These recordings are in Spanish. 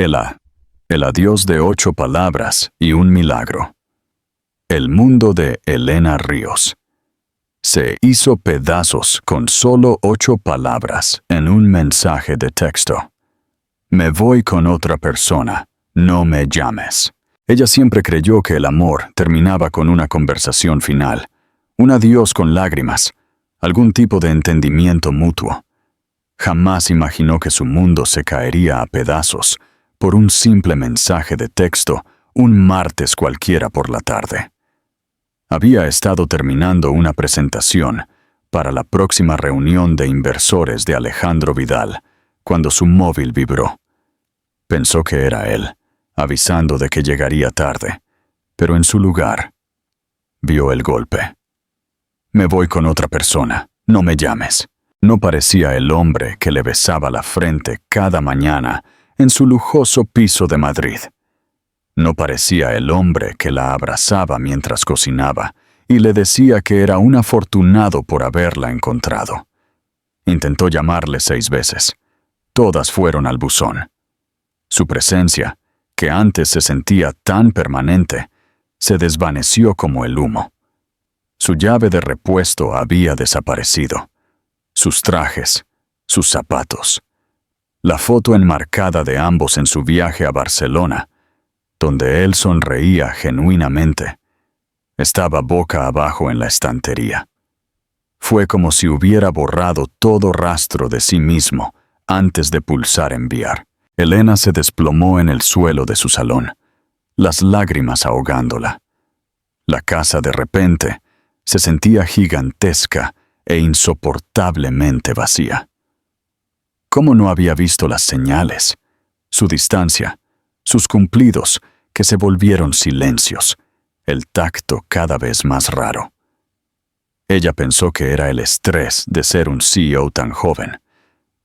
El adiós de 8 palabras y un milagro. El mundo de Elena Ríos se hizo pedazos con solo 8 palabras en un mensaje de texto. Me voy con otra persona, no me llames. Ella siempre creyó que el amor terminaba con una conversación final, un adiós con lágrimas, algún tipo de entendimiento mutuo. Jamás imaginó que su mundo se caería a pedazos por un simple mensaje de texto un martes cualquiera por la tarde. Había estado terminando una presentación para la próxima reunión de inversores de Alejandro Vidal cuando su móvil vibró. Pensó que era él, avisando de que llegaría tarde, pero en su lugar vio el golpe. Me voy con otra persona, no me llames. No parecía el hombre que le besaba la frente cada mañana en su lujoso piso de Madrid. No parecía el hombre que la abrazaba mientras cocinaba y le decía que era un afortunado por haberla encontrado. Intentó llamarle 6 veces. Todas fueron al buzón. Su presencia, que antes se sentía tan permanente, se desvaneció como el humo. Su llave de repuesto había desaparecido. Sus trajes, sus zapatos. La foto enmarcada de ambos en su viaje a Barcelona, donde él sonreía genuinamente, estaba boca abajo en la estantería. Fue como si hubiera borrado todo rastro de sí mismo antes de pulsar enviar. Elena se desplomó en el suelo de su salón, las lágrimas ahogándola. La casa de repente se sentía gigantesca e insoportablemente vacía. ¿Cómo no había visto las señales, su distancia, sus cumplidos que se volvieron silencios, el tacto cada vez más raro? Ella pensó que era el estrés de ser un CEO tan joven.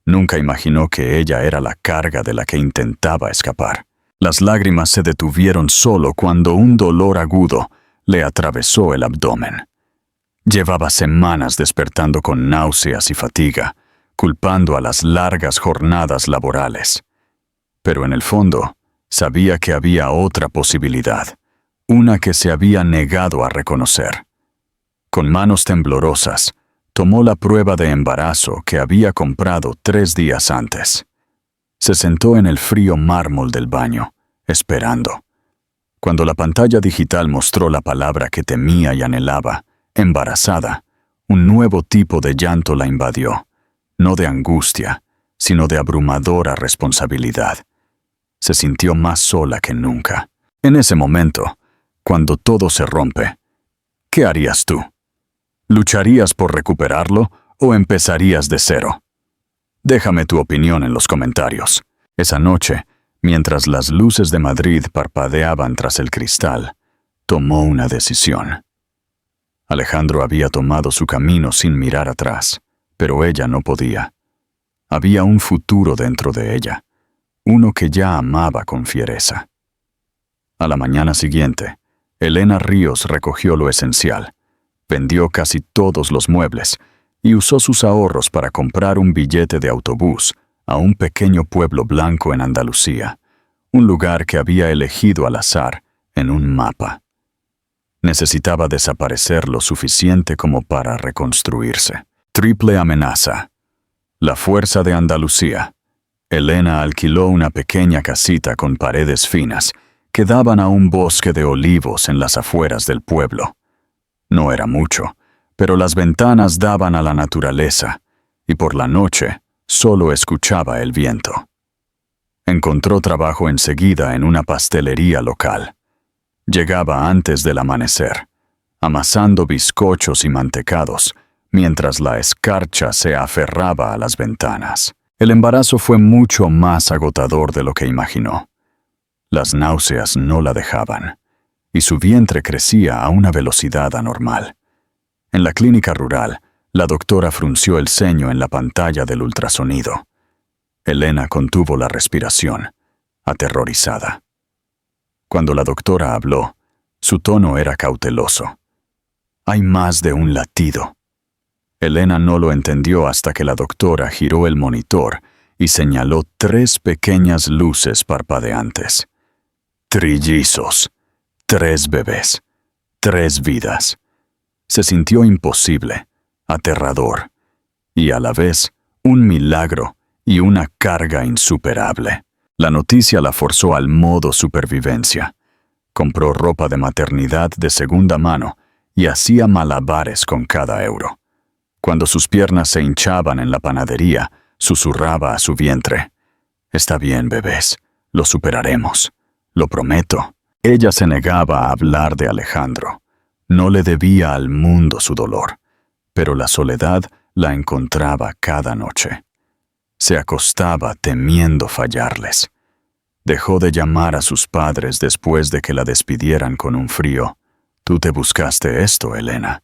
Nunca imaginó que ella era la carga de la que intentaba escapar. Las lágrimas se detuvieron solo cuando un dolor agudo le atravesó el abdomen. Llevaba semanas despertando con náuseas y fatiga, culpando a las largas jornadas laborales. Pero en el fondo, sabía que había otra posibilidad, una que se había negado a reconocer. Con manos temblorosas, tomó la prueba de embarazo que había comprado 3 días antes. Se sentó en el frío mármol del baño, esperando. Cuando la pantalla digital mostró la palabra que temía y anhelaba, embarazada, un nuevo tipo de llanto la invadió, no de angustia, sino de abrumadora responsabilidad. Se sintió más sola que nunca. En ese momento, cuando todo se rompe, ¿qué harías tú? ¿Lucharías por recuperarlo o empezarías de cero? Déjame tu opinión en los comentarios. Esa noche, mientras las luces de Madrid parpadeaban tras el cristal, tomó una decisión. Alejandro había tomado su camino sin mirar atrás, pero ella no podía. Había un futuro dentro de ella, uno que ya amaba con fiereza. A la mañana siguiente, Elena Ríos recogió lo esencial, vendió casi todos los muebles y usó sus ahorros para comprar un billete de autobús a un pequeño pueblo blanco en Andalucía, un lugar que había elegido al azar en un mapa. Necesitaba desaparecer lo suficiente como para reconstruirse. Triple amenaza. La fuerza de Andalucía. Elena alquiló una pequeña casita con paredes finas que daban a un bosque de olivos en las afueras del pueblo. No era mucho, pero las ventanas daban a la naturaleza, y por la noche solo escuchaba el viento. Encontró trabajo enseguida en una pastelería local. Llegaba antes del amanecer, amasando bizcochos y mantecados, mientras la escarcha se aferraba a las ventanas. El embarazo fue mucho más agotador de lo que imaginó. Las náuseas no la dejaban, y su vientre crecía a una velocidad anormal. En la clínica rural, la doctora frunció el ceño en la pantalla del ultrasonido. Elena contuvo la respiración, aterrorizada. Cuando la doctora habló, su tono era cauteloso. Hay más de un latido. Elena no lo entendió hasta que la doctora giró el monitor y señaló 3 pequeñas luces parpadeantes. Trillizos, 3 bebés, 3 vidas. Se sintió imposible, aterrador, y a la vez un milagro y una carga insuperable. La noticia la forzó al modo supervivencia. Compró ropa de maternidad de segunda mano y hacía malabares con cada euro. Cuando sus piernas se hinchaban en la panadería, susurraba a su vientre: «Está bien, bebés, lo superaremos, lo prometo». Ella se negaba a hablar de Alejandro. No le debía al mundo su dolor, pero la soledad la encontraba cada noche. Se acostaba temiendo fallarles. Dejó de llamar a sus padres después de que la despidieran con un frío: «Tú te buscaste esto, Elena».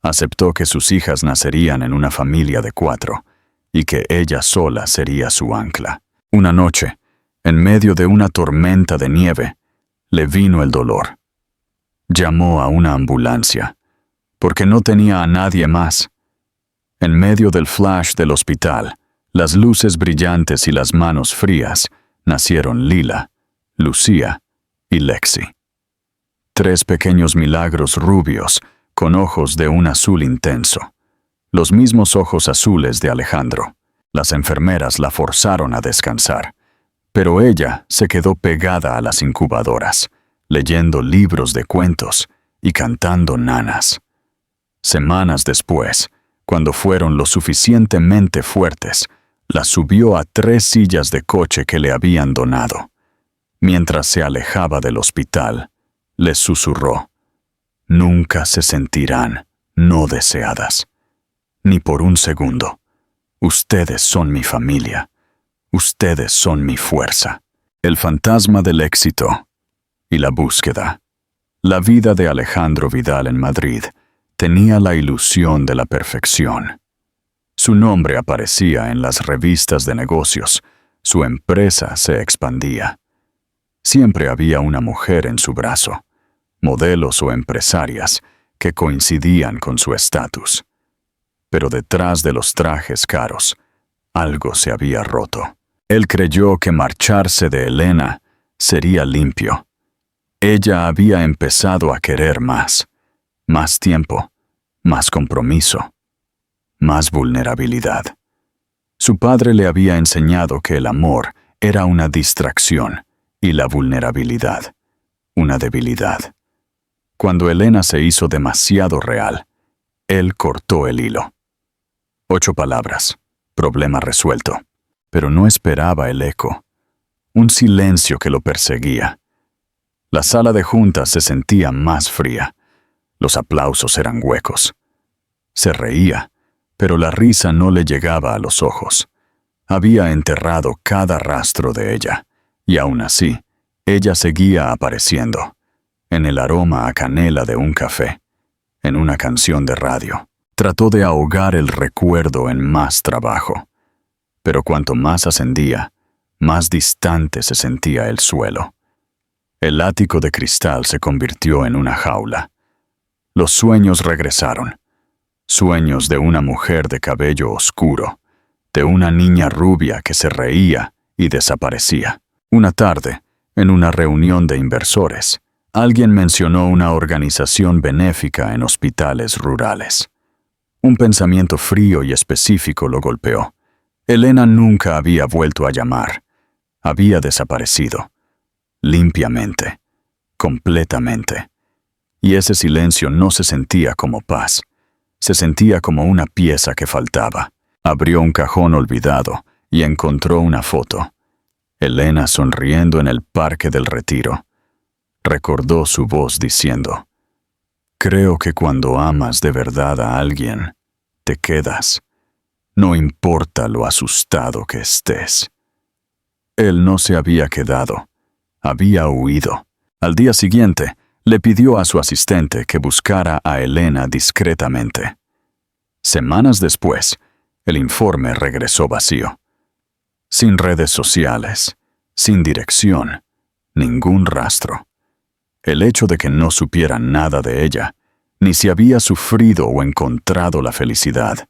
Aceptó que sus hijas nacerían en una familia de 4 y que ella sola sería su ancla. Una noche, en medio de una tormenta de nieve, le vino el dolor. Llamó a una ambulancia, porque no tenía a nadie más. En medio del flash del hospital, las luces brillantes y las manos frías, nacieron Lila, Lucía y Lexi. 3 pequeños milagros rubios, con ojos de un azul intenso. Los mismos ojos azules de Alejandro. Las enfermeras la forzaron a descansar, pero ella se quedó pegada a las incubadoras, leyendo libros de cuentos y cantando nanas. Semanas después, cuando fueron lo suficientemente fuertes, la subió a 3 sillas de coche que le habían donado. Mientras se alejaba del hospital, les susurró: «Nunca se sentirán no deseadas, ni por un segundo. Ustedes son mi familia. Ustedes son mi fuerza». El fantasma del éxito y la búsqueda. La vida de Alejandro Vidal en Madrid tenía la ilusión de la perfección. Su nombre aparecía en las revistas de negocios. Su empresa se expandía. Siempre había una mujer en su brazo, modelos o empresarias que coincidían con su estatus. Pero detrás de los trajes caros, algo se había roto. Él creyó que marcharse de Elena sería limpio. Ella había empezado a querer más tiempo, más compromiso, más vulnerabilidad. Su padre le había enseñado que el amor era una distracción y la vulnerabilidad, una debilidad. Cuando Elena se hizo demasiado real, él cortó el hilo. 8 palabras, problema resuelto. Pero no esperaba el eco, un silencio que lo perseguía. La sala de juntas se sentía más fría. Los aplausos eran huecos. Se reía, pero la risa no le llegaba a los ojos. Había enterrado cada rastro de ella, y aún así, ella seguía apareciendo, en el aroma a canela de un café, en una canción de radio. Trató de ahogar el recuerdo en más trabajo. Pero cuanto más ascendía, más distante se sentía el suelo. El ático de cristal se convirtió en una jaula. Los sueños regresaron. Sueños de una mujer de cabello oscuro, de una niña rubia que se reía y desaparecía. Una tarde, en una reunión de inversores, alguien mencionó una organización benéfica en hospitales rurales. Un pensamiento frío y específico lo golpeó. Elena nunca había vuelto a llamar. Había desaparecido. Limpiamente. Completamente. Y ese silencio no se sentía como paz. Se sentía como una pieza que faltaba. Abrió un cajón olvidado y encontró una foto. Elena sonriendo en el Parque del Retiro. Recordó su voz diciendo: «Creo que cuando amas de verdad a alguien, te quedas. No importa lo asustado que estés». Él no se había quedado. Había huido. Al día siguiente, le pidió a su asistente que buscara a Elena discretamente. Semanas después, el informe regresó vacío. Sin redes sociales, sin dirección, ningún rastro. El hecho de que no supiera nada de ella, ni si había sufrido o encontrado la felicidad,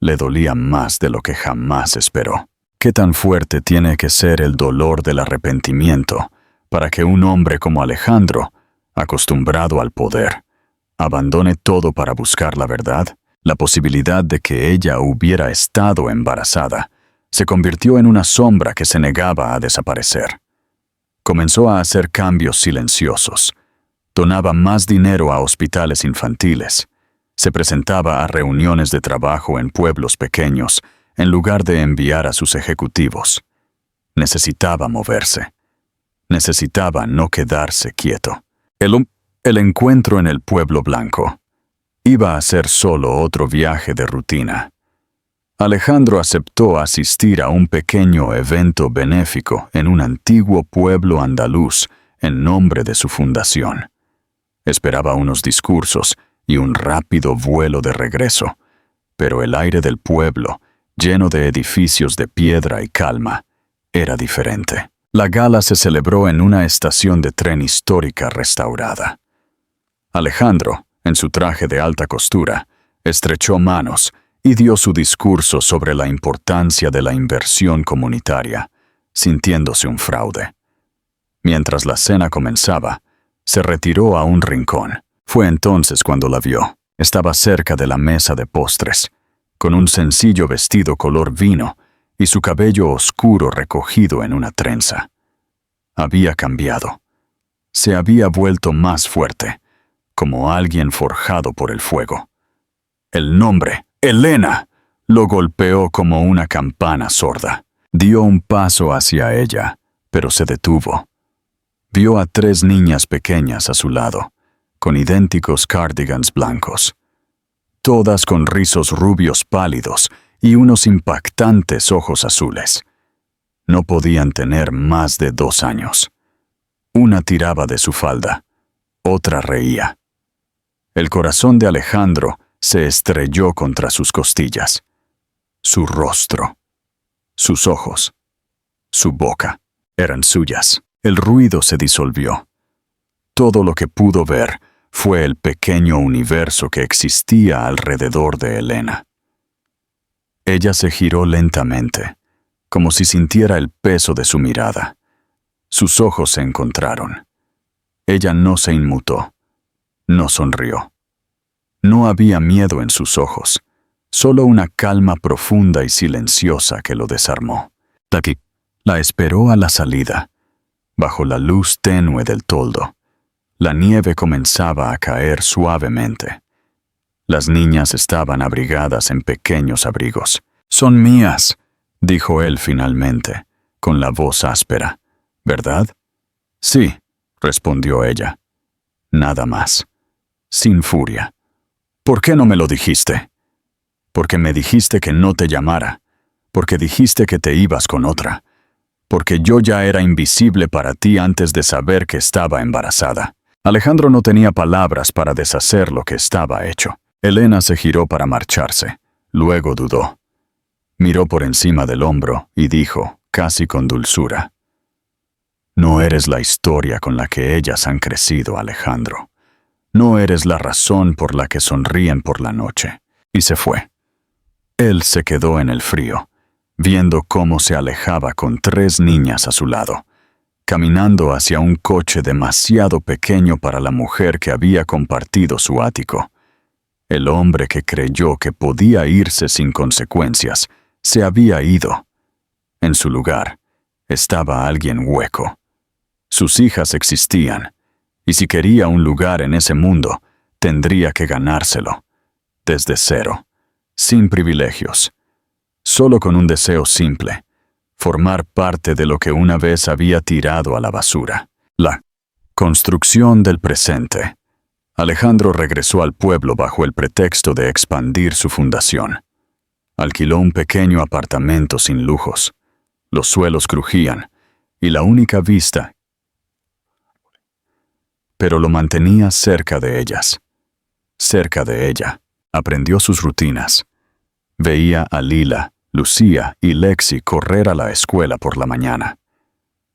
le dolía más de lo que jamás esperó. ¿Qué tan fuerte tiene que ser el dolor del arrepentimiento para que un hombre como Alejandro, acostumbrado al poder, abandone todo para buscar la verdad? La posibilidad de que ella hubiera estado embarazada se convirtió en una sombra que se negaba a desaparecer. Comenzó a hacer cambios silenciosos. Donaba más dinero a hospitales infantiles. Se presentaba a reuniones de trabajo en pueblos pequeños en lugar de enviar a sus ejecutivos. Necesitaba moverse. Necesitaba no quedarse quieto. El encuentro en el pueblo blanco iba a ser solo otro viaje de rutina. Alejandro aceptó asistir a un pequeño evento benéfico en un antiguo pueblo andaluz en nombre de su fundación. Esperaba unos discursos y un rápido vuelo de regreso, pero el aire del pueblo, lleno de edificios de piedra y calma, era diferente. La gala se celebró en una estación de tren histórica restaurada. Alejandro, en su traje de alta costura, estrechó manos y dio su discurso sobre la importancia de la inversión comunitaria, sintiéndose un fraude. Mientras la cena comenzaba, se retiró a un rincón. Fue entonces cuando la vio. Estaba cerca de la mesa de postres, con un sencillo vestido color vino y su cabello oscuro recogido en una trenza. Había cambiado. Se había vuelto más fuerte, como alguien forjado por el fuego. El nombre, Elena, lo golpeó como una campana sorda. Dio un paso hacia ella, pero se detuvo. Vio a 3 niñas pequeñas a su lado, con idénticos cardigans blancos, todas con rizos rubios pálidos y unos impactantes ojos azules. No podían tener más de 2 años. Una tiraba de su falda, otra reía. El corazón de Alejandro se estrelló contra sus costillas. Su rostro, sus ojos, su boca eran suyas. El ruido se disolvió. Todo lo que pudo ver fue el pequeño universo que existía alrededor de Elena. Ella se giró lentamente, como si sintiera el peso de su mirada. Sus ojos se encontraron. Ella no se inmutó, no sonrió. No había miedo en sus ojos, solo una calma profunda y silenciosa que lo desarmó. La esperó a la salida, bajo la luz tenue del toldo. La nieve comenzaba a caer suavemente. Las niñas estaban abrigadas en pequeños abrigos. «Son mías», dijo él finalmente, con la voz áspera. «¿Verdad?» «Sí», respondió ella. Nada más. Sin furia. «¿Por qué no me lo dijiste?» «Porque me dijiste que no te llamara. Porque dijiste que te ibas con otra. Porque yo ya era invisible para ti antes de saber que estaba embarazada». Alejandro no tenía palabras para deshacer lo que estaba hecho. Elena se giró para marcharse. Luego dudó. Miró por encima del hombro y dijo, casi con dulzura: «No eres la historia con la que ellas han crecido, Alejandro. No eres la razón por la que sonríen por la noche». Y se fue. Él se quedó en el frío, viendo cómo se alejaba con 3 niñas a su lado, caminando hacia un coche demasiado pequeño para la mujer que había compartido su ático. El hombre que creyó que podía irse sin consecuencias se había ido. En su lugar estaba alguien hueco. Sus hijas existían, y si quería un lugar en ese mundo, tendría que ganárselo, desde cero, sin privilegios, solo con un deseo simple: formar parte de lo que una vez había tirado a la basura. La construcción del presente. Alejandro regresó al pueblo bajo el pretexto de expandir su fundación. Alquiló un pequeño apartamento sin lujos. Los suelos crujían, y la única vista, pero lo mantenía cerca de ellas. Cerca de ella. Aprendió sus rutinas. Veía a Lila, Lucía y Lexi correr a la escuela por la mañana.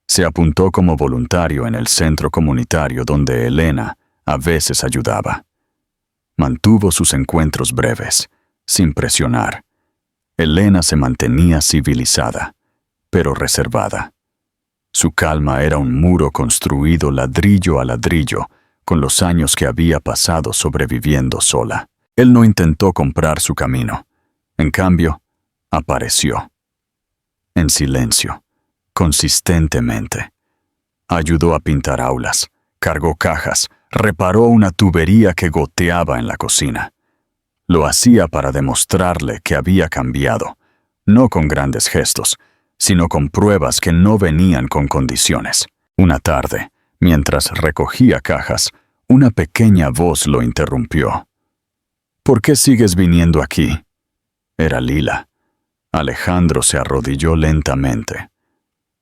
Se apuntó como voluntario en el centro comunitario donde Elena a veces ayudaba. Mantuvo sus encuentros breves, sin presionar. Elena se mantenía civilizada, pero reservada. Su calma era un muro construido ladrillo a ladrillo, con los años que había pasado sobreviviendo sola. Él no intentó comprar su camino. En cambio, apareció. En silencio, consistentemente. Ayudó a pintar aulas, cargó cajas, reparó una tubería que goteaba en la cocina. Lo hacía para demostrarle que había cambiado, no con grandes gestos, sino con pruebas que no venían con condiciones. Una tarde, mientras recogía cajas, una pequeña voz lo interrumpió. «¿Por qué sigues viniendo aquí?» Era Lila. Alejandro se arrodilló lentamente.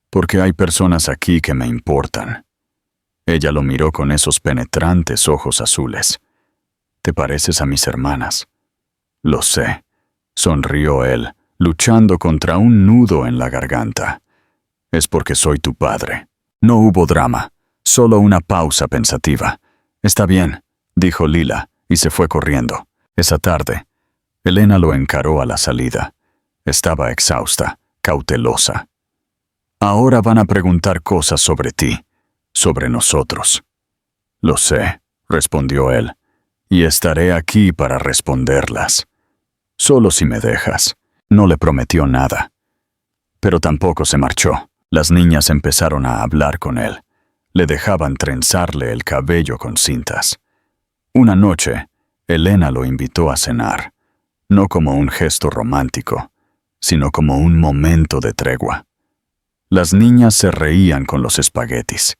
«Porque hay personas aquí que me importan». Ella lo miró con esos penetrantes ojos azules. «Te pareces a mis hermanas». «Lo sé», sonrió él, luchando contra un nudo en la garganta. «Es porque soy tu padre». No hubo drama, solo una pausa pensativa. «Está bien», dijo Lila, y se fue corriendo. Esa tarde, Elena lo encaró a la salida. Estaba exhausta, cautelosa. «Ahora van a preguntar cosas sobre ti, sobre nosotros». «Lo sé», respondió él, «y estaré aquí para responderlas. Solo si me dejas». No le prometió nada. Pero tampoco se marchó. Las niñas empezaron a hablar con él. Le dejaban trenzarle el cabello con cintas. Una noche, Elena lo invitó a cenar, no como un gesto romántico, sino como un momento de tregua. Las niñas se reían con los espaguetis.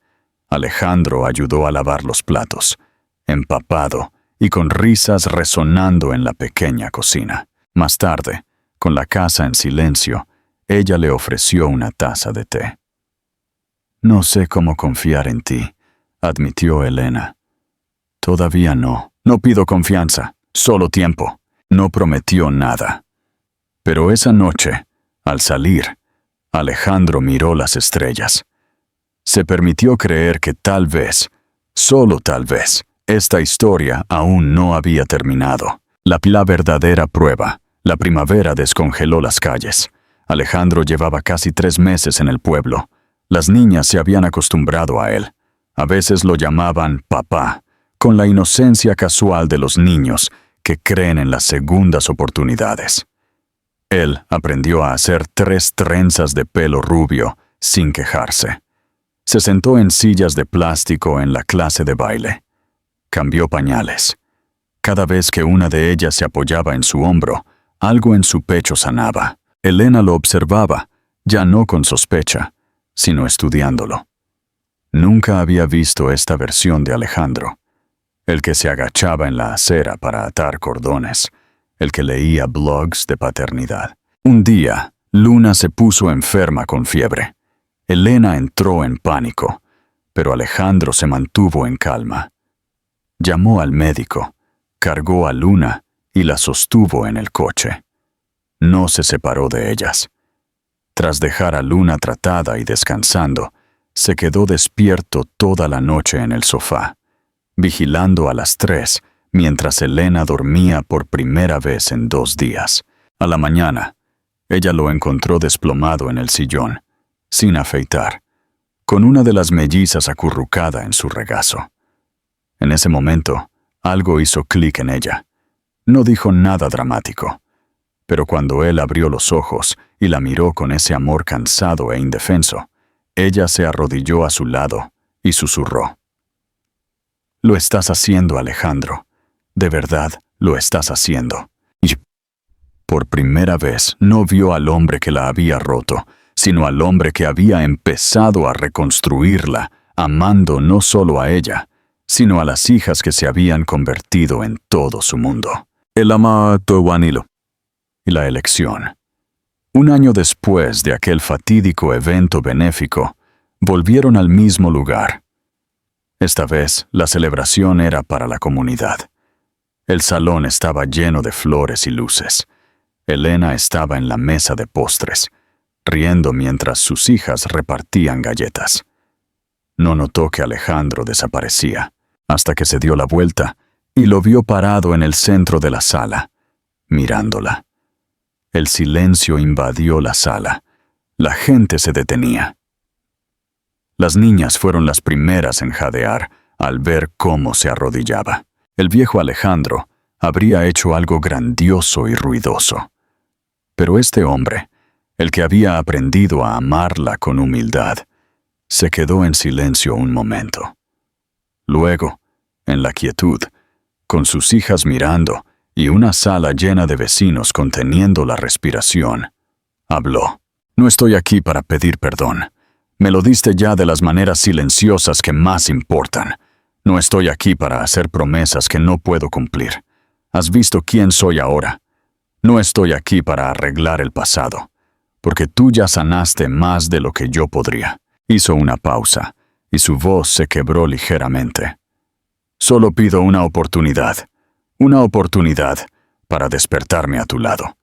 Alejandro ayudó a lavar los platos, empapado y con risas resonando en la pequeña cocina. Más tarde, con la casa en silencio, ella le ofreció una taza de té. «No sé cómo confiar en ti», admitió Elena. «Todavía no. No pido confianza, solo tiempo». No prometió nada. Pero esa noche, al salir, Alejandro miró las estrellas. Se permitió creer que tal vez, solo tal vez, esta historia aún no había terminado. La verdadera prueba. La primavera descongeló las calles. Alejandro llevaba casi 3 meses en el pueblo. Las niñas se habían acostumbrado a él. A veces lo llamaban papá, con la inocencia casual de los niños que creen en las segundas oportunidades. Él aprendió a hacer 3 trenzas de pelo rubio sin quejarse. Se sentó en sillas de plástico en la clase de baile. Cambió pañales. Cada vez que una de ellas se apoyaba en su hombro, algo en su pecho sanaba. Elena lo observaba, ya no con sospecha, sino estudiándolo. Nunca había visto esta versión de Alejandro, el que se agachaba en la acera para atar cordones, el que leía blogs de paternidad. Un día, Luna se puso enferma con fiebre. Elena entró en pánico, pero Alejandro se mantuvo en calma. Llamó al médico, cargó a Luna y la sostuvo en el coche. No se separó de ellas. Tras dejar a Luna tratada y descansando, se quedó despierto toda la noche en el sofá, vigilando a las 3 mientras Elena dormía por primera vez en 2 días. A la mañana, ella lo encontró desplomado en el sillón, sin afeitar, con una de las mellizas acurrucada en su regazo. En ese momento, algo hizo clic en ella. No dijo nada dramático, pero cuando él abrió los ojos y la miró con ese amor cansado e indefenso, ella se arrodilló a su lado y susurró: «Lo estás haciendo, Alejandro. De verdad, lo estás haciendo». Y por primera vez no vio al hombre que la había roto, sino al hombre que había empezado a reconstruirla, amando no solo a ella, sino a las hijas que se habían convertido en todo su mundo. El amato Wanilo. Y la elección. Un año después de aquel fatídico evento benéfico, volvieron al mismo lugar. Esta vez, la celebración era para la comunidad. El salón estaba lleno de flores y luces. Elena estaba en la mesa de postres, riendo mientras sus hijas repartían galletas. No notó que Alejandro desaparecía, hasta que se dio la vuelta y lo vio parado en el centro de la sala, mirándola. El silencio invadió la sala. La gente se detenía. Las niñas fueron las primeras en jadear al ver cómo se arrodillaba. El viejo Alejandro habría hecho algo grandioso y ruidoso. Pero este hombre, el que había aprendido a amarla con humildad, se quedó en silencio un momento. Luego, en la quietud, con sus hijas mirando y una sala llena de vecinos conteniendo la respiración, habló. No estoy aquí para pedir perdón. Me lo diste ya de las maneras silenciosas que más importan. No estoy aquí para hacer promesas que no puedo cumplir. Has visto quién soy ahora. No estoy aquí para arreglar el pasado, porque tú ya sanaste más de lo que yo podría. Hizo una pausa, y su voz se quebró ligeramente. Solo pido una oportunidad para despertarme a tu lado,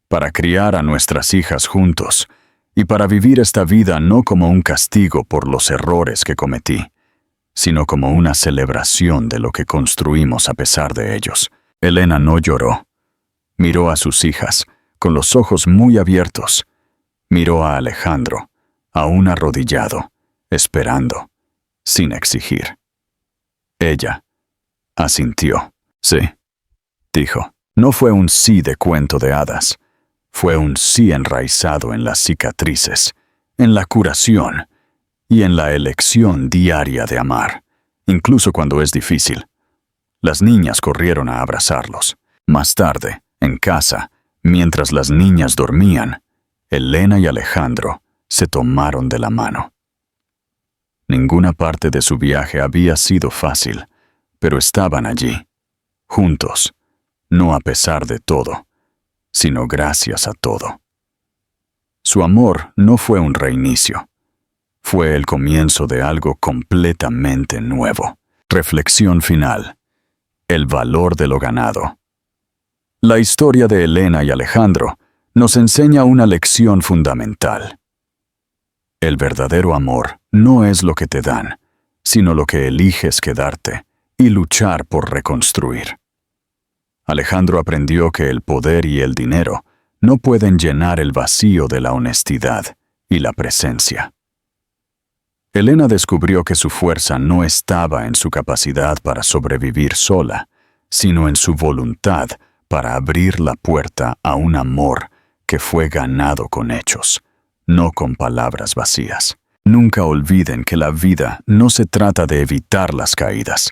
para criar a nuestras hijas juntos, y para vivir esta vida no como un castigo por los errores que cometí, sino como una celebración de lo que construimos a pesar de ellos. Elena no lloró. Miró a sus hijas, con los ojos muy abiertos. Miró a Alejandro, aún arrodillado, esperando, sin exigir. Ella asintió. Sí, dijo. No fue un sí de cuento de hadas. Fue un sí enraizado en las cicatrices, en la curación y en la elección diaria de amar, incluso cuando es difícil. Las niñas corrieron a abrazarlos. Más tarde, en casa, mientras las niñas dormían, Elena y Alejandro se tomaron de la mano. Ninguna parte de su viaje había sido fácil, pero estaban allí, juntos, no a pesar de todo, sino gracias a todo. Su amor no fue un reinicio. Fue el comienzo de algo completamente nuevo. Reflexión final. El valor de lo ganado. La historia de Elena y Alejandro nos enseña una lección fundamental. El verdadero amor no es lo que te dan, sino lo que eliges quedarte y luchar por reconstruir. Alejandro aprendió que el poder y el dinero no pueden llenar el vacío de la honestidad y la presencia. Elena descubrió que su fuerza no estaba en su capacidad para sobrevivir sola, sino en su voluntad para abrir la puerta a un amor que fue ganado con hechos, no con palabras vacías. Nunca olviden que la vida no se trata de evitar las caídas,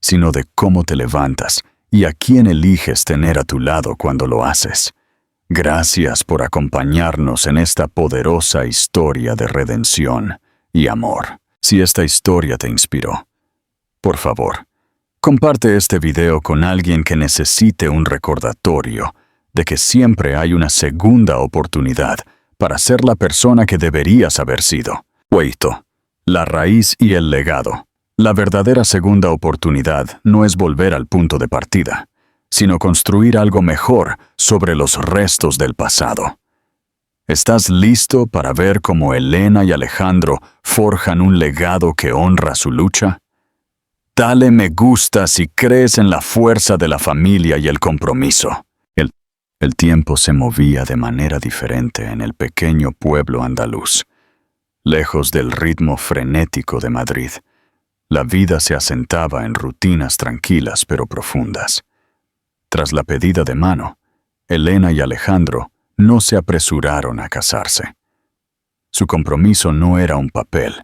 sino de cómo te levantas y a quién eliges tener a tu lado cuando lo haces. Gracias por acompañarnos en esta poderosa historia de redención y amor. Si esta historia te inspiró, por favor, comparte este video con alguien que necesite un recordatorio de que siempre hay una segunda oportunidad para ser la persona que deberías haber sido. Hueito, la raíz y el legado. La verdadera segunda oportunidad no es volver al punto de partida, sino construir algo mejor sobre los restos del pasado. ¿Estás listo para ver cómo Elena y Alejandro forjan un legado que honra su lucha? Dale me gusta si crees en la fuerza de la familia y el compromiso. El tiempo se movía de manera diferente en el pequeño pueblo andaluz. Lejos del ritmo frenético de Madrid, la vida se asentaba en rutinas tranquilas pero profundas. Tras la pedida de mano, Elena y Alejandro no se apresuraron a casarse. Su compromiso no era un papel,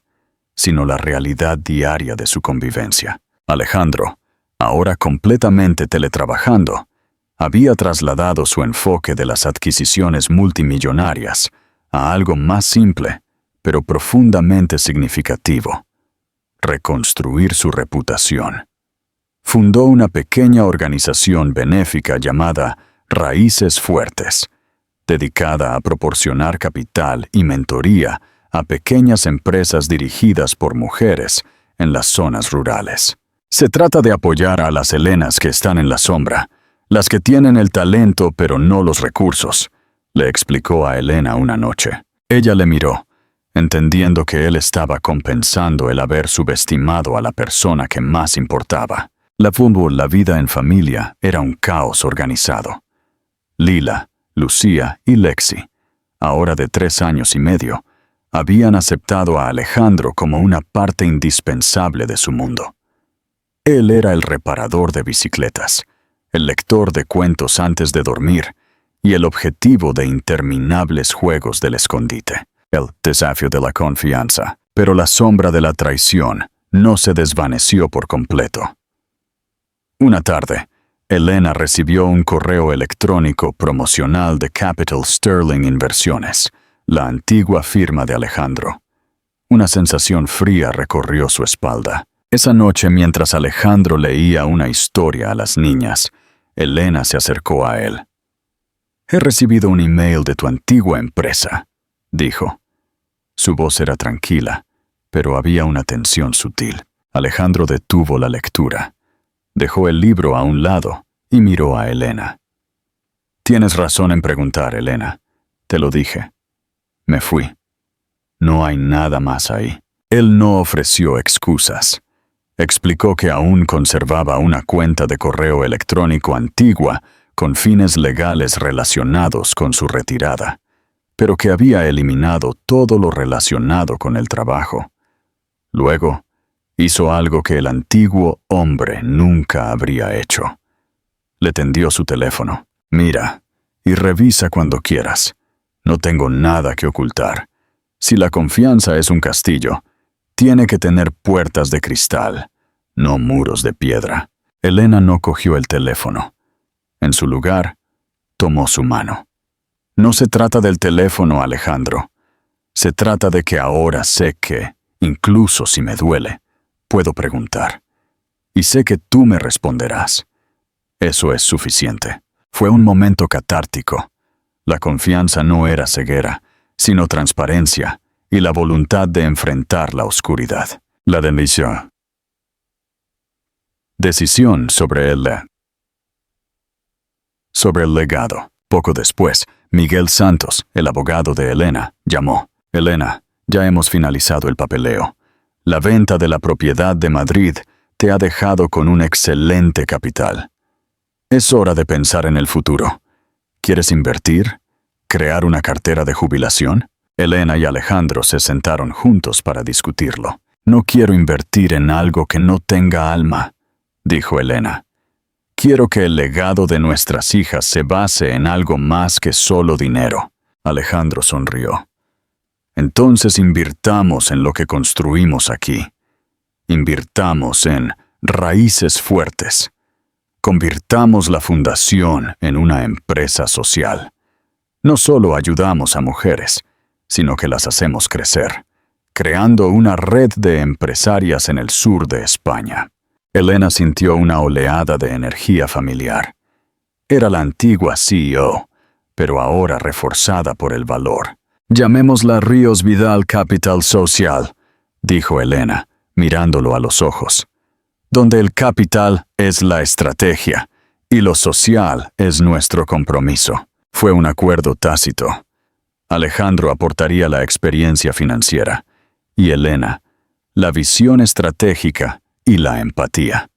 sino la realidad diaria de su convivencia. Alejandro, ahora completamente teletrabajando, había trasladado su enfoque de las adquisiciones multimillonarias a algo más simple, pero profundamente significativo: reconstruir su reputación. Fundó una pequeña organización benéfica llamada Raíces Fuertes, dedicada a proporcionar capital y mentoría a pequeñas empresas dirigidas por mujeres en las zonas rurales. Se trata de apoyar a las Elenas que están en la sombra, las que tienen el talento pero no los recursos, le explicó a Elena una noche. Ella le miró, entendiendo que él estaba compensando el haber subestimado a la persona que más importaba. La vida en familia era un caos organizado. Lila, Lucía y Lexi, ahora de 3 años y medio, habían aceptado a Alejandro como una parte indispensable de su mundo. Él era el reparador de bicicletas, el lector de cuentos antes de dormir y el objetivo de interminables juegos del escondite, el desafío de la confianza. Pero la sombra de la traición no se desvaneció por completo. Una tarde, Elena recibió un correo electrónico promocional de Capital Sterling Inversiones, la antigua firma de Alejandro. Una sensación fría recorrió su espalda. Esa noche, mientras Alejandro leía una historia a las niñas, Elena se acercó a él. «He recibido un email de tu antigua empresa», dijo. Su voz era tranquila, pero había una tensión sutil. Alejandro detuvo la lectura. Dejó el libro a un lado y miró a Elena. «Tienes razón en preguntar, Elena. Te lo dije. Me fui. No hay nada más ahí». Él no ofreció excusas. Explicó que aún conservaba una cuenta de correo electrónico antigua con fines legales relacionados con su retirada, pero que había eliminado todo lo relacionado con el trabajo. Luego, hizo algo que el antiguo hombre nunca habría hecho. Le tendió su teléfono. «Mira, y revisa cuando quieras. No tengo nada que ocultar. Si la confianza es un castillo, tiene que tener puertas de cristal, no muros de piedra». Elena no cogió el teléfono. En su lugar, tomó su mano. «No se trata del teléfono, Alejandro. Se trata de que ahora sé que, incluso si me duele, puedo preguntar. Y sé que tú me responderás. Eso es suficiente». Fue un momento catártico. La confianza no era ceguera, sino transparencia y la voluntad de enfrentar la oscuridad. La decisión. Decisión sobre el legado. Poco después, Miguel Santos, el abogado de Elena, llamó. «Elena, ya hemos finalizado el papeleo. La venta de la propiedad de Madrid te ha dejado con un excelente capital. Es hora de pensar en el futuro. ¿Quieres invertir? ¿Crear una cartera de jubilación?» Elena y Alejandro se sentaron juntos para discutirlo. «No quiero invertir en algo que no tenga alma», dijo Elena. «Quiero que el legado de nuestras hijas se base en algo más que solo dinero». Alejandro sonrió. «Entonces invirtamos en lo que construimos aquí. Invirtamos en raíces fuertes. Convirtamos la fundación en una empresa social. No solo ayudamos a mujeres, sino que las hacemos crecer, creando una red de empresarias en el sur de España». Elena sintió una oleada de energía familiar. Era la antigua CEO, pero ahora reforzada por el valor. «Llamémosla Ríos Vidal Capital Social», dijo Elena, mirándolo a los ojos. «Donde el capital es la estrategia y lo social es nuestro compromiso». Fue un acuerdo tácito. Alejandro aportaría la experiencia financiera y Elena, la visión estratégica y la empatía.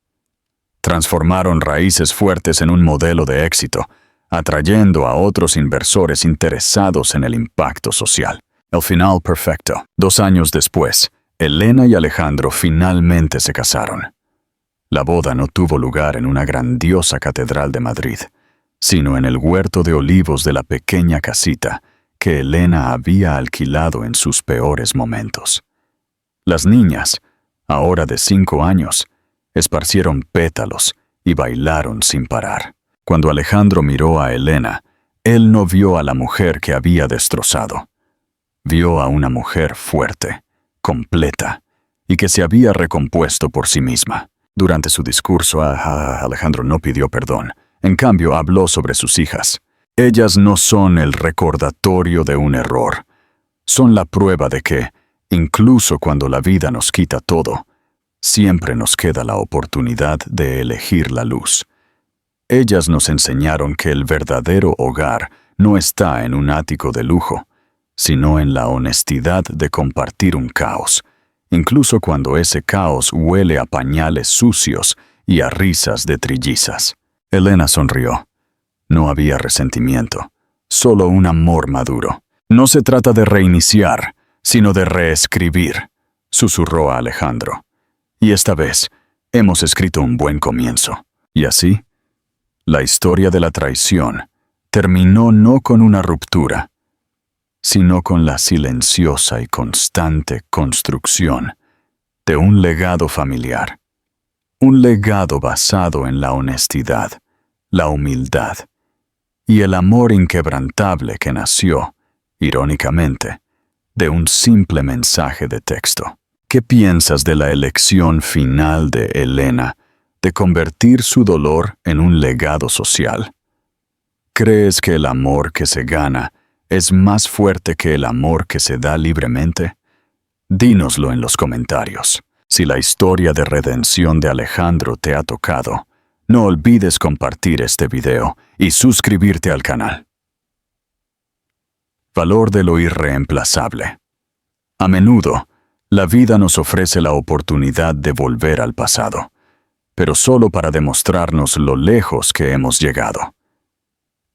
Transformaron Raíces Fuertes en un modelo de éxito, atrayendo a otros inversores interesados en el impacto social. El final perfecto. 2 años después, Elena y Alejandro finalmente se casaron. La boda no tuvo lugar en una grandiosa catedral de Madrid, sino en el huerto de olivos de la pequeña casita que Elena había alquilado en sus peores momentos. Las niñas, ahora de 5 años, esparcieron pétalos y bailaron sin parar. Cuando Alejandro miró a Elena, él no vio a la mujer que había destrozado. Vio a una mujer fuerte, completa, y que se había recompuesto por sí misma. Durante su discurso, Alejandro no pidió perdón. En cambio, habló sobre sus hijas. Ellas no son el recordatorio de un error. Son la prueba de que, incluso cuando la vida nos quita todo, siempre nos queda la oportunidad de elegir la luz. Ellas nos enseñaron que el verdadero hogar no está en un ático de lujo, sino en la honestidad de compartir un caos, incluso cuando ese caos huele a pañales sucios y a risas de trillizas. Elena sonrió. No había resentimiento, solo un amor maduro. No se trata de reiniciar, sino de reescribir, susurró a Alejandro. Y esta vez, hemos escrito un buen comienzo. Y así, la historia de la traición terminó no con una ruptura, sino con la silenciosa y constante construcción de un legado familiar. Un legado basado en la honestidad, la humildad y el amor inquebrantable que nació, irónicamente, de un simple mensaje de texto. ¿Qué piensas de la elección final de Elena de convertir su dolor en un legado social? ¿Crees que el amor que se gana es más fuerte que el amor que se da libremente? Dínoslo en los comentarios. Si la historia de redención de Alejandro te ha tocado, no olvides compartir este video y suscribirte al canal. Valor de lo irreemplazable. A menudo, la vida nos ofrece la oportunidad de volver al pasado, pero solo para demostrarnos lo lejos que hemos llegado.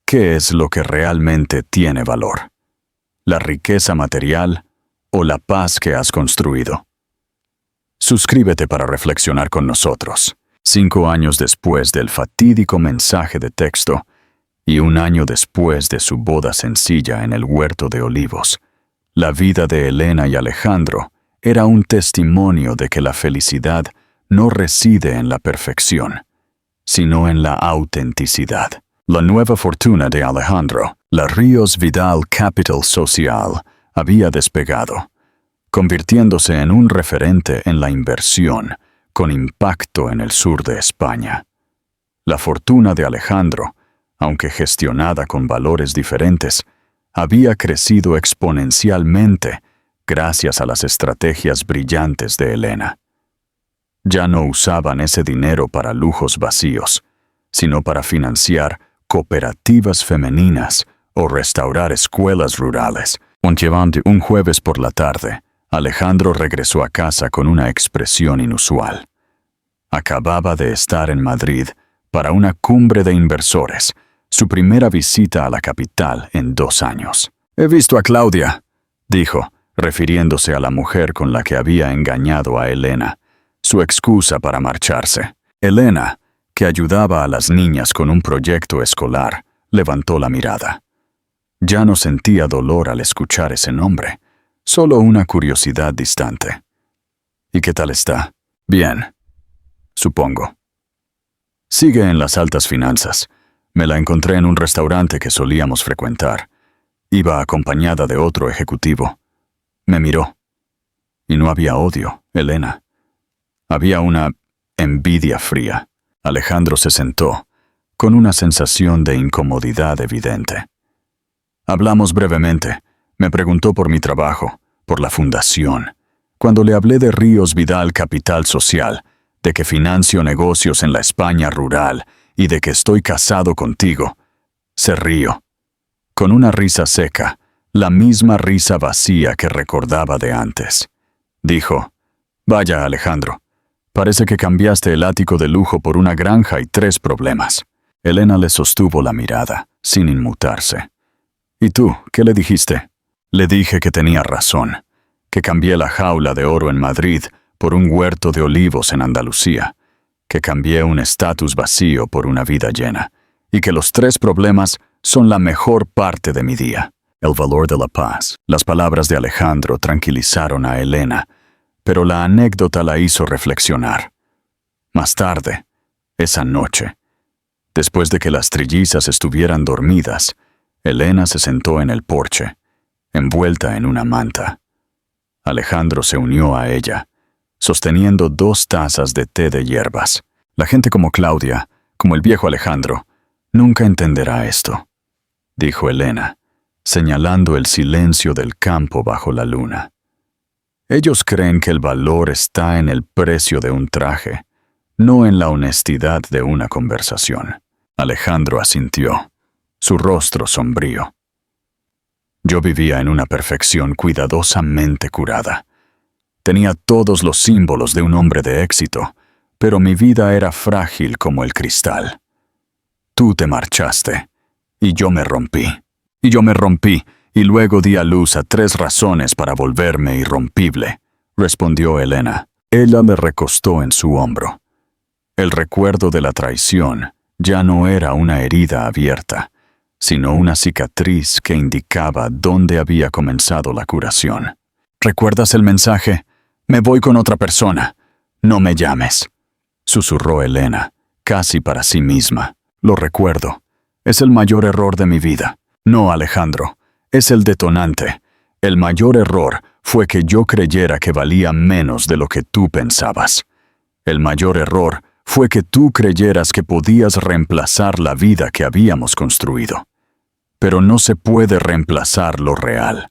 ¿Qué es lo que realmente tiene valor? ¿La riqueza material o la paz que has construido? Suscríbete para reflexionar con nosotros. 5 años después del fatídico mensaje de texto y 1 año después de su boda sencilla en el huerto de olivos, la vida de Elena y Alejandro era un testimonio de que la felicidad no reside en la perfección, sino en la autenticidad. La nueva fortuna de Alejandro, la Ríos Vidal Capital Social, había despegado, convirtiéndose en un referente en la inversión, con impacto en el sur de España. La fortuna de Alejandro, aunque gestionada con valores diferentes, había crecido exponencialmente gracias a las estrategias brillantes de Elena. Ya no usaban ese dinero para lujos vacíos, sino para financiar cooperativas femeninas o restaurar escuelas rurales. Un jueves por la tarde, Alejandro regresó a casa con una expresión inusual. Acababa de estar en Madrid para una cumbre de inversores, su primera visita a la capital en 2 años. «He visto a Claudia», dijo, refiriéndose a la mujer con la que había engañado a Elena, su excusa para marcharse. Elena, que ayudaba a las niñas con un proyecto escolar, levantó la mirada. Ya no sentía dolor al escuchar ese nombre, solo una curiosidad distante. «¿Y qué tal está?» «Bien, supongo». «Sigue en las altas finanzas. Me la encontré en un restaurante que solíamos frecuentar. Iba acompañada de otro ejecutivo. Me miró. Y no había odio, Elena. Había una envidia fría». Alejandro se sentó, con una sensación de incomodidad evidente. Hablamos brevemente. Me preguntó por mi trabajo, por la fundación. Cuando le hablé de Ríos Vidal Capital Social, de que financio negocios en la España rural y de que estoy casado contigo, se rió, con una risa seca, la misma risa vacía que recordaba de antes. Dijo: «Vaya, Alejandro, parece que cambiaste el ático de lujo por una granja y 3 problemas». Elena le sostuvo la mirada, sin inmutarse. «¿Y tú, qué le dijiste?» «Le dije que tenía razón, que cambié la jaula de oro en Madrid por un huerto de olivos en Andalucía, que cambié un estatus vacío por una vida llena, y que los 3 problemas son la mejor parte de mi día». El valor de la paz. Las palabras de Alejandro tranquilizaron a Elena, pero la anécdota la hizo reflexionar. Más tarde, esa noche, después de que las trillizas estuvieran dormidas, Elena se sentó en el porche, envuelta en una manta. Alejandro se unió a ella, sosteniendo 2 tazas de té de hierbas. La gente como Claudia, como el viejo Alejandro, nunca entenderá esto, dijo Elena, señalando el silencio del campo bajo la luna. Ellos creen que el valor está en el precio de un traje, no en la honestidad de una conversación. Alejandro asintió, su rostro sombrío. Yo vivía en una perfección cuidadosamente curada. Tenía todos los símbolos de un hombre de éxito, pero mi vida era frágil como el cristal. Tú te marchaste, y yo me rompí, y luego di a luz a 3 razones para volverme irrompible, respondió Elena. Ella me recostó en su hombro. El recuerdo de la traición ya no era una herida abierta, sino una cicatriz que indicaba dónde había comenzado la curación. ¿Recuerdas el mensaje? Me voy con otra persona. No me llames, susurró Elena, casi para sí misma. Lo recuerdo. Es el mayor error de mi vida. No, Alejandro, es el detonante. El mayor error fue que yo creyera que valía menos de lo que tú pensabas. El mayor error fue que tú creyeras que podías reemplazar la vida que habíamos construido. Pero no se puede reemplazar lo real.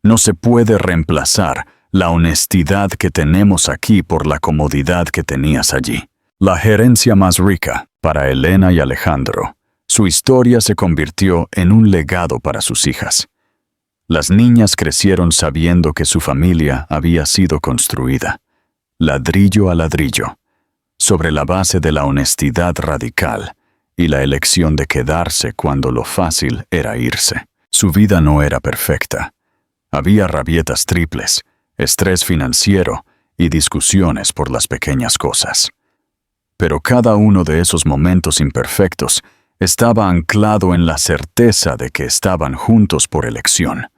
No se puede reemplazar la honestidad que tenemos aquí por la comodidad que tenías allí. La gerencia más rica para Elena y Alejandro. Su historia se convirtió en un legado para sus hijas. Las niñas crecieron sabiendo que su familia había sido construida, ladrillo a ladrillo, sobre la base de la honestidad radical y la elección de quedarse cuando lo fácil era irse. Su vida no era perfecta. Había rabietas triples, estrés financiero y discusiones por las pequeñas cosas. Pero cada uno de esos momentos imperfectos estaba anclado en la certeza de que estaban juntos por elección,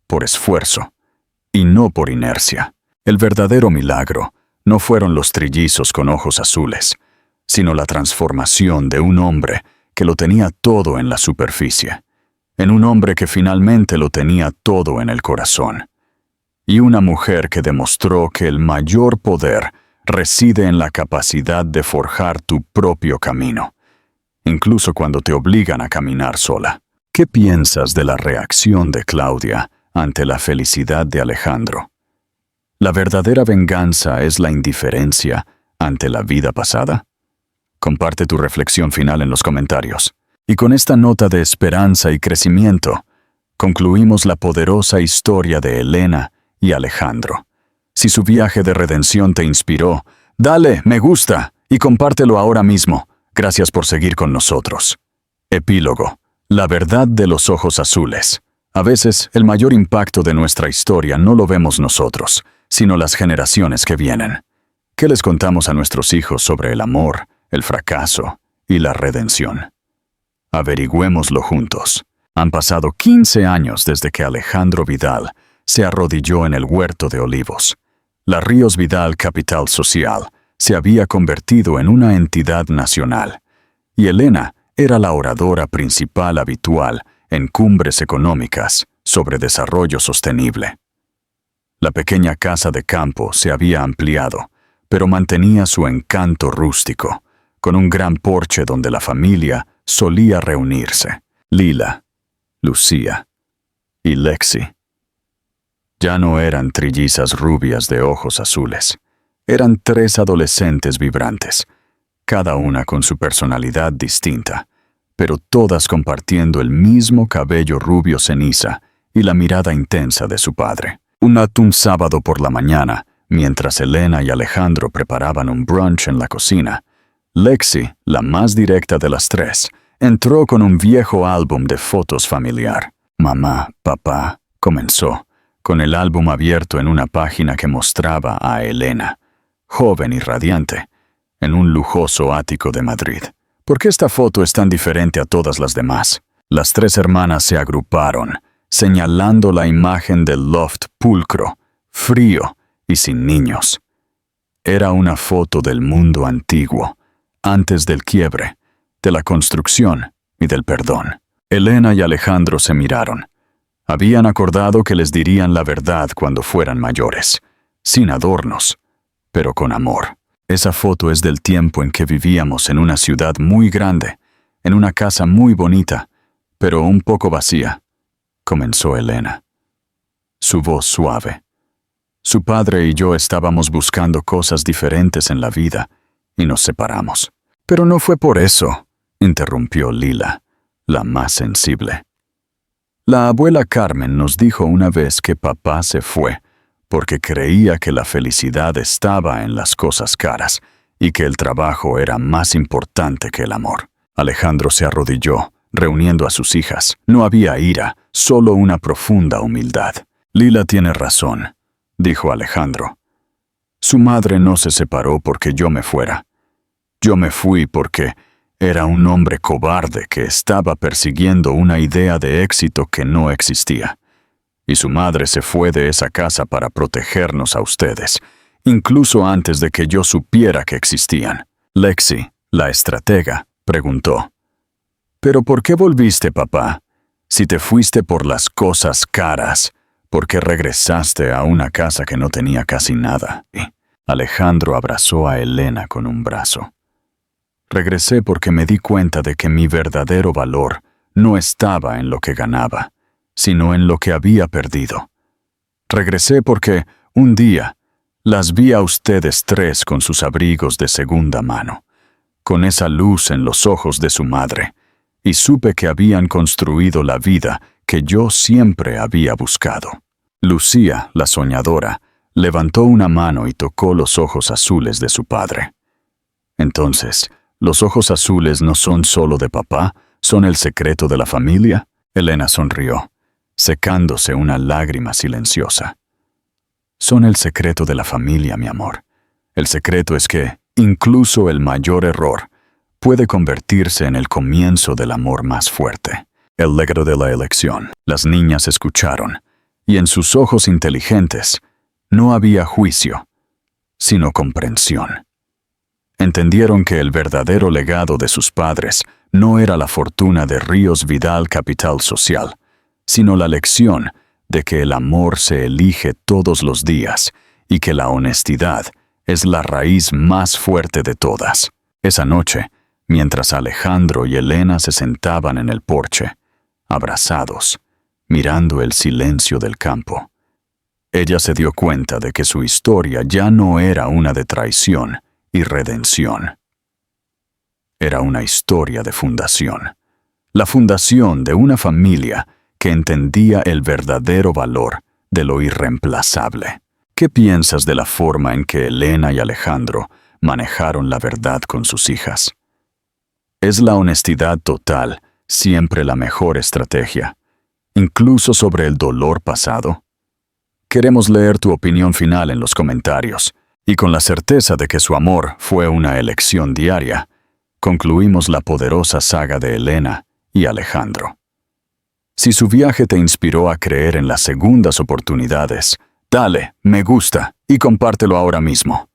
por esfuerzo, y no por inercia. El verdadero milagro no fueron los trillizos con ojos azules, sino la transformación de un hombre que lo tenía todo en la superficie, en un hombre que finalmente lo tenía todo en el corazón, y una mujer que demostró que el mayor poder reside en la capacidad de forjar tu propio camino, incluso cuando te obligan a caminar sola. ¿Qué piensas de la reacción de Claudia ante la felicidad de Alejandro? ¿La verdadera venganza es la indiferencia ante la vida pasada? Comparte tu reflexión final en los comentarios. Y con esta nota de esperanza y crecimiento, concluimos la poderosa historia de Elena y Alejandro. Si su viaje de redención te inspiró, dale me gusta y compártelo ahora mismo. Gracias por seguir con nosotros. Epílogo. La verdad de los ojos azules. A veces, el mayor impacto de nuestra historia no lo vemos nosotros, sino las generaciones que vienen. ¿Qué les contamos a nuestros hijos sobre el amor, el fracaso y la redención? Averigüémoslo juntos. Han pasado 15 años desde que Alejandro Vidal se arrodilló en el Huerto de Olivos. La Ríos Vidal Capital Social se había convertido en una entidad nacional, y Elena era la oradora principal habitual en cumbres económicas sobre desarrollo sostenible. La pequeña casa de campo se había ampliado, pero mantenía su encanto rústico, con un gran porche donde la familia solía reunirse. Lila, Lucía y Lexi. Ya no eran trillizas rubias de ojos azules. Eran 3 adolescentes vibrantes, cada una con su personalidad distinta, pero todas compartiendo el mismo cabello rubio ceniza y la mirada intensa de su padre. Un sábado por la mañana, mientras Elena y Alejandro preparaban un brunch en la cocina, Lexi, la más directa de las 3, entró con un viejo álbum de fotos familiar. Mamá, papá, comenzó, con el álbum abierto en una página que mostraba a Elena, joven y radiante, en un lujoso ático de Madrid. ¿Por qué esta foto es tan diferente a todas las demás? Las 3 hermanas se agruparon, señalando la imagen del loft pulcro, frío y sin niños. Era una foto del mundo antiguo, antes del quiebre, de la construcción y del perdón. Elena y Alejandro se miraron. Habían acordado que les dirían la verdad cuando fueran mayores, sin adornos, pero con amor. Esa foto es del tiempo en que vivíamos en una ciudad muy grande, en una casa muy bonita, pero un poco vacía, comenzó Elena. Su voz suave. Su padre y yo estábamos buscando cosas diferentes en la vida y nos separamos. Pero no fue por eso, interrumpió Lila, la más sensible. La abuela Carmen nos dijo una vez que papá se fue porque creía que la felicidad estaba en las cosas caras y que el trabajo era más importante que el amor. Alejandro se arrodilló, reuniendo a sus hijas. No había ira, solo una profunda humildad. Lila tiene razón, dijo Alejandro. Su madre no se separó porque yo me fuera. Yo me fui porque era un hombre cobarde que estaba persiguiendo una idea de éxito que no existía. Y su madre se fue de esa casa para protegernos a ustedes, incluso antes de que yo supiera que existían. Lexi, la estratega, preguntó. ¿Pero por qué volviste, papá? Si te fuiste por las cosas caras, ¿por qué regresaste a una casa que no tenía casi nada? Alejandro abrazó a Elena con un brazo. Regresé porque me di cuenta de que mi verdadero valor no estaba en lo que ganaba, sino en lo que había perdido. Regresé porque, un día, las vi a ustedes tres con sus abrigos de segunda mano, con esa luz en los ojos de su madre, y supe que habían construido la vida que yo siempre había buscado. Lucía, la soñadora, levantó una mano y tocó los ojos azules de su padre. Entonces, ¿los ojos azules no son solo de papá? ¿Son el secreto de la familia? Elena sonrió, secándose una lágrima silenciosa. Son el secreto de la familia, mi amor. El secreto es que, incluso el mayor error, puede convertirse en el comienzo del amor más fuerte. El legado de la elección. Las niñas escucharon, y en sus ojos inteligentes no había juicio, sino comprensión. Entendieron que el verdadero legado de sus padres no era la fortuna de Ríos Vidal Capital Social, sino la lección de que el amor se elige todos los días y que la honestidad es la raíz más fuerte de todas. Esa noche, mientras Alejandro y Elena se sentaban en el porche, abrazados, mirando el silencio del campo, ella se dio cuenta de que su historia ya no era una de traición y redención. Era una historia de fundación. La fundación de una familia que entendía el verdadero valor de lo irreemplazable. ¿Qué piensas de la forma en que Elena y Alejandro manejaron la verdad con sus hijas? ¿Es la honestidad total siempre la mejor estrategia, incluso sobre el dolor pasado? Queremos leer tu opinión final en los comentarios, y con la certeza de que su amor fue una elección diaria, concluimos la poderosa saga de Elena y Alejandro. Si su viaje te inspiró a creer en las segundas oportunidades, dale me gusta y compártelo ahora mismo.